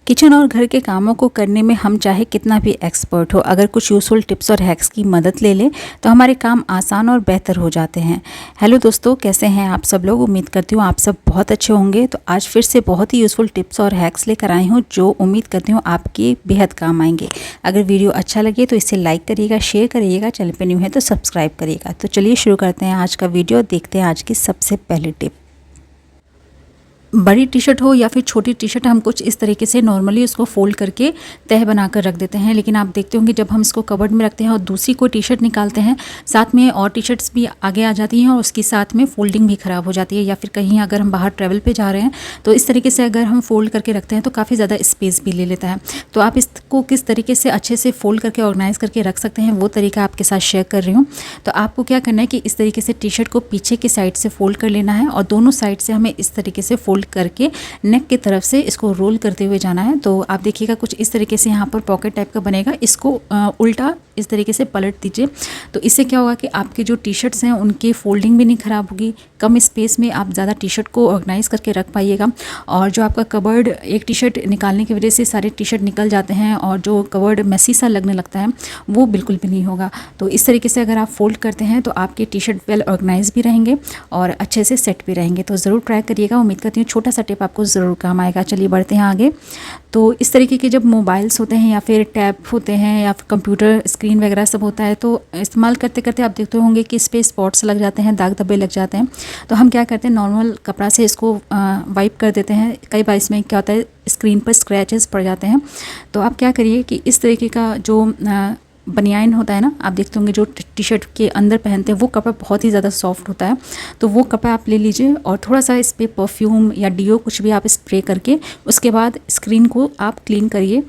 Kitchen और घर के कामों को करने में हम चाहे कितना भी एक्सपर्ट हो, अगर कुछ यूज़फुल टिप्स और हैक्स की मदद ले लें तो हमारे काम आसान और बेहतर हो जाते हैं। हेलो दोस्तों, कैसे हैं आप सब लोग? उम्मीद करती हूँ आप सब बहुत अच्छे होंगे। तो आज फिर से बहुत ही यूज़फुल टिप्स और हैक्स लेकर आई हूँ जो उम्मीद करती हूँ आपके बेहद काम आएंगे। अगर वीडियो अच्छा लगे तो इसे लाइक करिएगा, शेयर करिएगा, चैनल पर न्यू है तो सब्सक्राइब करिएगा। तो चलिए शुरू करते हैं आज का वीडियो। देखते हैं आज की सबसे पहली टिप। बड़ी टी शर्ट हो या फिर छोटी टी शर्ट, हम कुछ इस तरीके से नॉर्मली उसको फोल्ड करके तह बनाकर रख देते हैं, लेकिन आप देखते होंगे जब हम इसको कबर्ड में रखते हैं और दूसरी कोई टी शर्ट निकालते हैं, साथ में और टी शर्ट्स भी आगे आ जाती हैं और उसके साथ में फोल्डिंग भी ख़राब हो जाती है। या फिर कहीं अगर हम बाहर ट्रैवल पे जा रहे हैं तो इस तरीके से अगर हम फोल्ड करके रखते हैं तो काफ़ी ज़्यादा स्पेस भी ले लेता है। तो आप इसको किस तरीके से अच्छे से फोल्ड करके ऑर्गेनाइज करके रख सकते हैं वो तरीका आपके साथ शेयर कर रही हूँ। तो आपको क्या करना है कि इस तरीके से टी शर्ट को पीछे की साइड से फोल्ड कर लेना है और दोनों साइड से हमें इस तरीके से फोल्ड करके नेक की तरफ से इसको रोल करते हुए जाना है। तो आप देखिएगा कुछ इस तरीके से यहाँ पर पॉकेट टाइप का बनेगा। इसको उल्टा इस तरीके से पलट दीजिए। तो इससे क्या होगा कि आपके जो टी शर्ट्स हैं उनकी फोल्डिंग भी नहीं ख़राब होगी, कम स्पेस में आप ज़्यादा टी शर्ट को ऑर्गेनाइज करके रख पाइएगा। और जो आपका कबर्ड, एक टी शर्ट निकालने की वजह से सारे टी शर्ट निकल जाते हैं और जो कबर्ड मैसी सा लगने लगता है वो बिल्कुल भी नहीं होगा। तो इस तरीके से अगर आप फोल्ड करते हैं तो आपके टी शर्ट वेल ऑर्गेनाइज भी रहेंगे और अच्छे से सेट भी रहेंगे। तो ज़रूर ट्राई करिएगा। उम्मीद करती हूँ छोटा सा टिप आपको ज़रूर काम आएगा। चलिए बढ़ते हैं आगे। तो इस तरीके के जब मोबाइल्स होते हैं या फिर टैब होते हैं या फिर कंप्यूटर स्क्रीन वगैरह सब होता है तो इस्तेमाल करते करते आप देखते होंगे कि इस पर स्पॉट्स लग जाते हैं, दाग धब्बे लग जाते हैं। तो हम क्या करते हैं, नॉर्मल कपड़ा से इसको वाइप कर देते हैं। कई बार इसमें क्या होता है, स्क्रीन पर स्क्रैचेस पड़ जाते हैं। तो आप क्या करिए कि इस तरीके का जो बनियान होता है ना, आप देखते होंगे जो टी शर्ट के अंदर पहनते हैं वो कपड़ा बहुत ही ज़्यादा सॉफ्ट होता है। तो वो कपड़ा आप ले लीजिए और थोड़ा सा इस पर परफ्यूम या डीओ कुछ भी आप स्प्रे करके उसके बाद स्क्रीन को आप क्लीन करिए।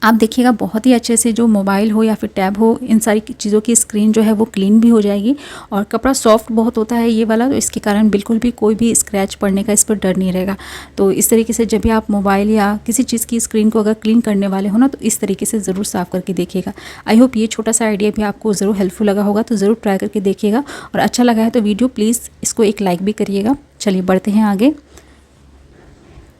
आप देखिएगा बहुत ही अच्छे से जो मोबाइल हो या फिर टैब हो, इन सारी चीज़ों की स्क्रीन जो है वो क्लीन भी हो जाएगी। और कपड़ा सॉफ्ट बहुत होता है ये वाला, तो इसके कारण बिल्कुल भी कोई भी स्क्रैच पड़ने का इस पर डर नहीं रहेगा। तो इस तरीके से जब भी आप मोबाइल या किसी चीज़ की स्क्रीन को अगर क्लीन करने वाले हो ना तो इस तरीके से ज़रूर साफ़ करके देखिएगा। आई होप ये छोटा सा आइडिया भी आपको ज़रूर हेल्पफुल लगा होगा। तो ज़रूर ट्राई करके देखिएगा और अच्छा लगा है तो वीडियो प्लीज़ इसको एक लाइक भी करिएगा। चलिए बढ़ते हैं आगे।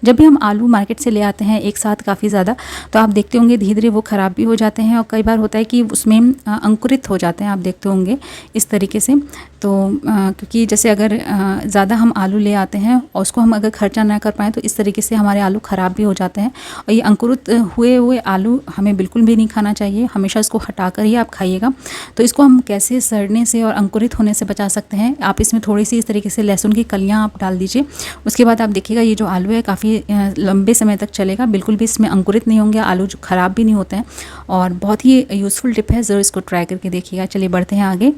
जब भी हम आलू मार्केट से ले आते हैं एक साथ काफ़ी ज़्यादा, तो आप देखते होंगे धीरे धीरे वो ख़राब भी हो जाते हैं और कई बार होता है कि उसमें अंकुरित हो जाते हैं। आप देखते होंगे इस तरीके से। तो क्योंकि जैसे अगर ज़्यादा हम आलू ले आते हैं और उसको हम अगर खर्चा ना कर पाएँ तो इस तरीके से हमारे आलू ख़राब भी हो जाते हैं। और ये अंकुरित हुए हुए आलू हमें बिल्कुल भी नहीं खाना चाहिए, हमेशा इसको हटा कर ही आप खाइएगा। तो इसको हम कैसे सड़ने से और अंकुरित होने से बचा सकते हैं, आप इसमें थोड़ी सी इस तरीके से लहसुन की कलियाँ आप डाल दीजिए। उसके बाद आप देखिएगा ये जो आलू है काफ़ी लंबे समय तक चलेगा, बिल्कुल भी इसमें अंकुरित नहीं होंगे, आलू जो ख़राब भी नहीं होते हैं। और बहुत ही यूज़फुल टिप है, ज़रूर इसको ट्राई करके देखिएगा। चलिए बढ़ते हैं आगे।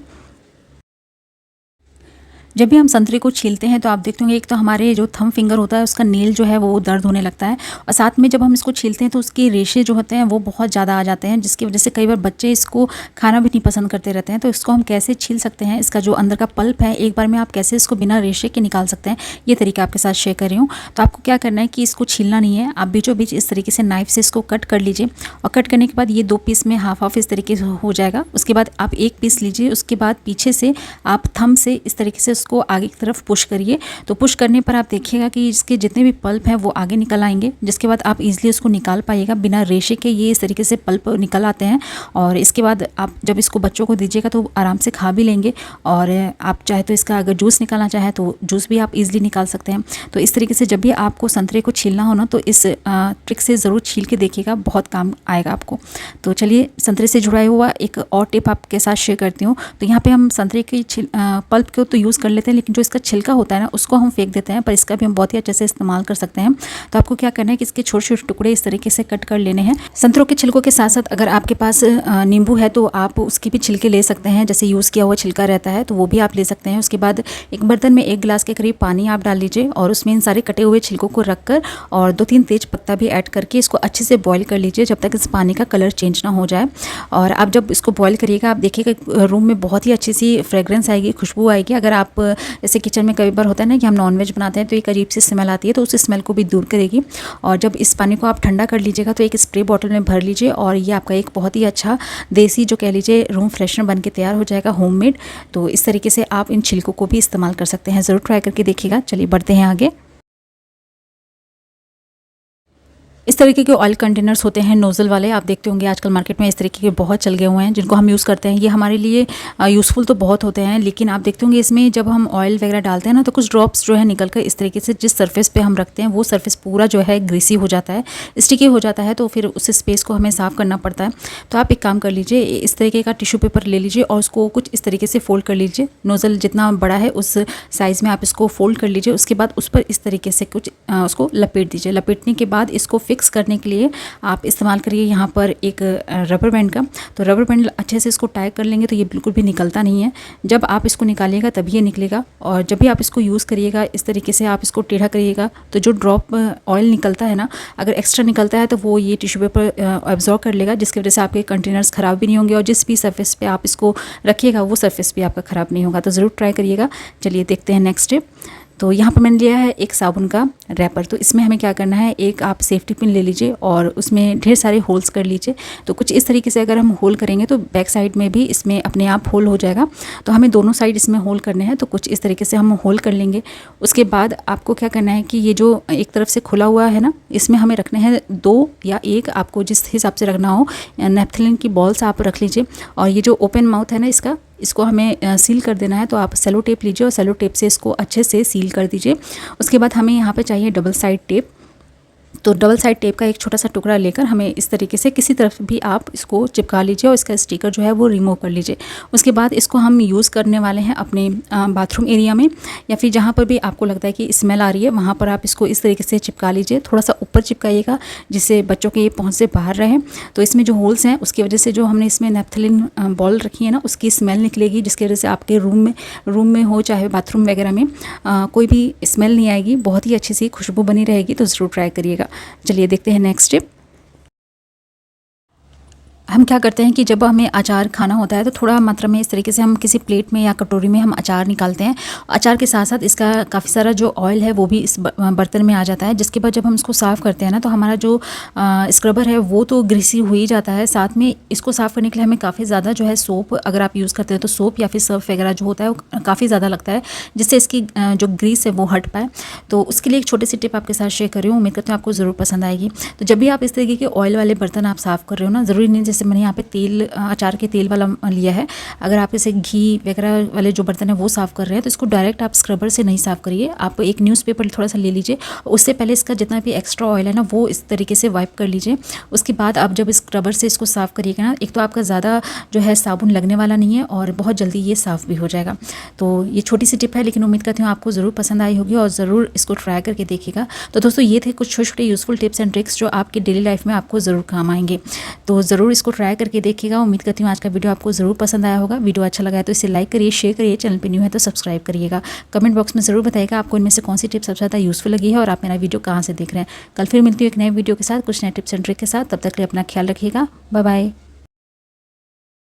जब भी हम संतरे को छीलते हैं तो आप देखते होंगे एक तो हमारे जो थंब फिंगर होता है उसका नेल जो है वो दर्द होने लगता है और साथ में जब हम इसको छीलते हैं तो उसके रेशे जो होते हैं वो बहुत ज़्यादा आ जाते हैं, जिसकी वजह से कई बार बच्चे इसको खाना भी नहीं पसंद करते रहते हैं। तो इसको हम कैसे छील सकते हैं, इसका जो अंदर का पल्प है एक बार में आप कैसे इसको बिना रेशे के निकाल सकते हैं, ये तरीका आपके साथ शेयर कर रही हूँ। तो आपको क्या करना है कि इसको छीलना नहीं है, आप बीचों बीच इस तरीके से नाइफ से इसको कट कर लीजिए और कट करने के बाद ये 2 पीस में हाफ हाफ इस तरीके से हो जाएगा। उसके बाद आप 1 पीस लीजिए, उसके बाद पीछे से आप थंब से इस तरीके से उसको आगे की तरफ पुश करिए। तो पुश करने पर आप देखिएगा कि इसके जितने भी पल्प हैं वो आगे निकल आएंगे, जिसके बाद आप इजीली उसको निकाल पाइएगा बिना रेशे के। ये इस तरीके से पल्प निकल आते हैं और इसके बाद आप जब इसको बच्चों को दीजिएगा तो आराम से खा भी लेंगे। और आप चाहे तो इसका अगर जूस निकालना चाहे तो जूस भी आप इजीली निकाल सकते हैं। तो इस तरीके से जब भी आपको संतरे को छीलना हो ना तो इस ट्रिक से ज़रूर छील के देखिएगा, बहुत काम आएगा आपको। तो चलिए संतरे से जुड़ा हुआ एक और टिप आपके साथ शेयर करती हूँ। तो यहाँ पर हम संतरे की पल्प को तो यूज़ कर लेते हैं, लेकिन जो इसका छिलका होता है ना उसको हम फेंक देते हैं, पर इसका भी हम बहुत ही अच्छे से इस्तेमाल कर सकते हैं। तो आपको क्या करना है कि इसके छोटे छोटे टुकड़े इस तरीके से कट कर लेने हैं। संतरों के छिलकों के साथ साथ अगर आपके पास नींबू है तो आप उसकी भी छिलके ले सकते हैं, जैसे यूज़ किया हुआ छिलका रहता है तो वो भी आप ले सकते हैं। उसके बाद एक बर्तन में 1 गिलास के करीब पानी आप डाल लीजिए और उसमें इन सारे कटे हुए छिलकों को रख कर और 2-3 तेज पत्ता भी ऐड करके इसको अच्छे से बॉईल कर लीजिए जब तक इस पानी का कलर चेंज ना हो जाए। और आप जब इसको बॉईल करिएगा आप देखिएगा रूम में बहुत ही अच्छी सी फ्रेग्रेंस आएगी, खुशबू आएगी। अगर आप जैसे किचन में कई बार होता है ना कि हम नॉनवेज बनाते हैं तो एक अजीब सी स्मेल आती है, तो उस स्मेल को भी दूर करेगी। और जब इस पानी को आप ठंडा कर लीजिएगा तो एक स्प्रे बॉटल में भर लीजिए और ये आपका एक बहुत ही अच्छा देसी जो कह लीजिए रूम फ्रेशनर बन के तैयार हो जाएगा, होममेड। तो इस तरीके से आप इन छिलकों को भी इस्तेमाल कर सकते हैं, ज़रूर ट्राई करके देखिएगा। चलिए बढ़ते हैं आगे। इस तरीके के ऑयल कंटेनर्स होते हैं नोज़ल वाले, आप देखते होंगे आजकल मार्केट में इस तरीके के बहुत चल गए हुए हैं जिनको हम यूज़ करते हैं। ये हमारे लिए यूज़फुल तो बहुत होते हैं, लेकिन आप देखते होंगे इसमें जब हम ऑयल वगैरह डालते हैं ना तो कुछ ड्रॉप्स जो है निकल कर इस तरीके से जिस सरफेस पे हम रखते हैं वो सरफेस पूरा जो है ग्रीसी हो जाता है, स्टिकी हो जाता है, तो फिर उस स्पेस को हमें साफ़ करना पड़ता है। तो आप एक काम कर लीजिए, इस तरीके का टिश्यू पेपर ले लीजिए और उसको कुछ इस तरीके से फोल्ड कर लीजिए। नोज़ल जितना बड़ा है उस साइज़ में आप इसको फोल्ड कर लीजिए। उसके बाद उस पर इस तरीके से कुछ उसको लपेट दीजिए। लपेटने के बाद इसको फिक्स करने के लिए आप इस्तेमाल करिए यहाँ पर एक रबर बैंड का। तो रबर बैंड अच्छे से इसको टाई कर लेंगे तो ये बिल्कुल भी निकलता नहीं है। जब आप इसको निकालिएगा तभी ये निकलेगा, और जब भी आप इसको यूज़ करिएगा इस तरीके से आप इसको टेढ़ा करिएगा तो जो ड्रॉप ऑयल निकलता है ना, अगर एक्स्ट्रा निकलता है तो वो ये टिश्यू पेपर एब्जॉर्ब कर लेगा, जिसकी वजह से आपके कंटेनर्स ख़राब भी नहीं होंगे और जिस भी सरफेस पे आप इसको रखिएगा वो सरफेस भी आपका ख़राब नहीं होगा। तो ज़रूर ट्राई करिएगा। चलिए देखते हैं नेक्स्ट स्टेप। तो यहाँ पर मैंने लिया है एक साबुन का रैपर। तो इसमें हमें क्या करना है, एक आप सेफ्टी पिन ले लीजिए और उसमें ढेर सारे होल्स कर लीजिए। तो कुछ इस तरीके से अगर हम होल करेंगे तो बैक साइड में भी इसमें अपने आप होल हो जाएगा। तो हमें दोनों साइड इसमें होल करने हैं, तो कुछ इस तरीके से हम होल कर लेंगे। उसके बाद आपको क्या करना है कि ये जो एक तरफ से खुला हुआ है ना, इसमें हमें रखने हैं 2 या 1, आपको जिस हिसाब से रखना हो। नेपथलीन की बॉल्स आप रख लीजिए, और ये जो ओपन माउथ है ना इसको हमें सील कर देना है। तो आप सेलो टेप लीजिए और सेलो टेप से इसको अच्छे से सील कर दीजिए। उसके बाद हमें यहाँ पे चाहिए डबल साइड टेप। तो डबल साइड टेप का एक छोटा सा टुकड़ा लेकर हमें इस तरीके से किसी तरफ भी आप इसको चिपका लीजिए और इसका स्टिकर जो है वो रिमूव कर लीजिए। उसके बाद इसको हम यूज़ करने वाले हैं अपने बाथरूम एरिया में, या फिर जहाँ पर भी आपको लगता है कि स्मेल आ रही है वहाँ पर आप इसको इस तरीके से चिपका लीजिए। थोड़ा सा ऊपर चिपकाइएगा जिससे बच्चों के पहुँच से बाहर रहे। तो इसमें जो होल्स हैं उसकी वजह से जो हमने इसमें नेपथलीन बॉल रखी है ना, उसकी स्मेल निकलेगी, जिसकी वजह से आपके रूम में हो चाहे बाथरूम वगैरह में कोई भी स्मेल नहीं आएगी, बहुत ही अच्छी सी खुशबू बनी रहेगी। तो ज़रूर ट्राई करिएगा। चलिए देखते हैं नेक्स्ट स्टेप। हम क्या करते हैं कि जब हमें अचार खाना होता है तो थोड़ा मात्रा में इस तरीके से हम किसी प्लेट में या कटोरी में हम अचार निकालते हैं। अचार के साथ साथ इसका काफ़ी सारा जो ऑयल है वो भी इस बर्तन में आ जाता है, जिसके बाद जब हम इसको साफ़ करते हैं ना तो हमारा जो स्क्रबर है वो तो ग्रीसी हो ही जाता है। साथ में इसको साफ़ करने के लिए हमें काफ़ी ज़्यादा जो है सोप, अगर आप यूज़ करते हैं तो सोप या फिर सर्फ वगैरह जो होता है वो काफ़ी ज़्यादा लगता है, जिससे इसकी जो ग्रीस है वो हट पाए। तो उसके लिए एक छोटी सी टिप आपके साथ शेयर कर रही हूँ, उम्मीद करती हूँ आपको ज़रूर पसंद आएगी। तो जब भी आप इस तरीके के ऑयल वाले बर्तन आप साफ़ कर रहे हो ना, ज़रूरी नहीं जैसे मैंने यहाँ पे तेल अचार के तेल वाला लिया है, अगर आप इसे घी वगैरह वाले जो बर्तन है वो साफ़ कर रहे हैं तो इसको डायरेक्ट आप स्क्रबर से नहीं साफ़ करिए। आप एक न्यूज़पेपर थोड़ा सा ले लीजिए, उससे पहले इसका जितना भी एक्स्ट्रा ऑयल है ना वो इस तरीके से वाइप कर लीजिए। उसके बाद आप जब स्क्रबर से इसको साफ़ करिएगा ना, एक तो आपका ज़्यादा जो है साबुन लगने वाला नहीं है और बहुत जल्दी ये साफ़ भी हो जाएगा। तो ये छोटी सी टिप है, लेकिन उम्मीद करती हूँ आपको ज़रूर पसंद आई होगी और ज़रूर इसको ट्राई करके देखिएगा। तो दोस्तों ये थे कुछ छोटे छोटे यूज़फुल टिप्स एंड ट्रिक्स जो आपकी डेली लाइफ में आपको ज़रूर काम आएंगे। तो ज़रूर इसको ट्राई करके देखिएगा। उम्मीद करती हूँ आज का वीडियो आपको ज़रूर पसंद आया होगा। वीडियो अच्छा लगा है तो इसे लाइक करिए, शेयर करिए, चैनल पे न्यू है तो सब्सक्राइब करिएगा। कमेंट बॉक्स में ज़रूर बताइएगा आपको इनमें से कौन सी टिप सबसे ज़्यादा यूज़फुल लगी है और आप मेरा वीडियो कहाँ से देख रहे हैं। कल फिर मिलती हूँ एक नए वीडियो के साथ, कुछ नए टिप्स एंड ट्रिक के साथ। तब तक के लिए अपना ख्याल रखिएगा। Bye bye.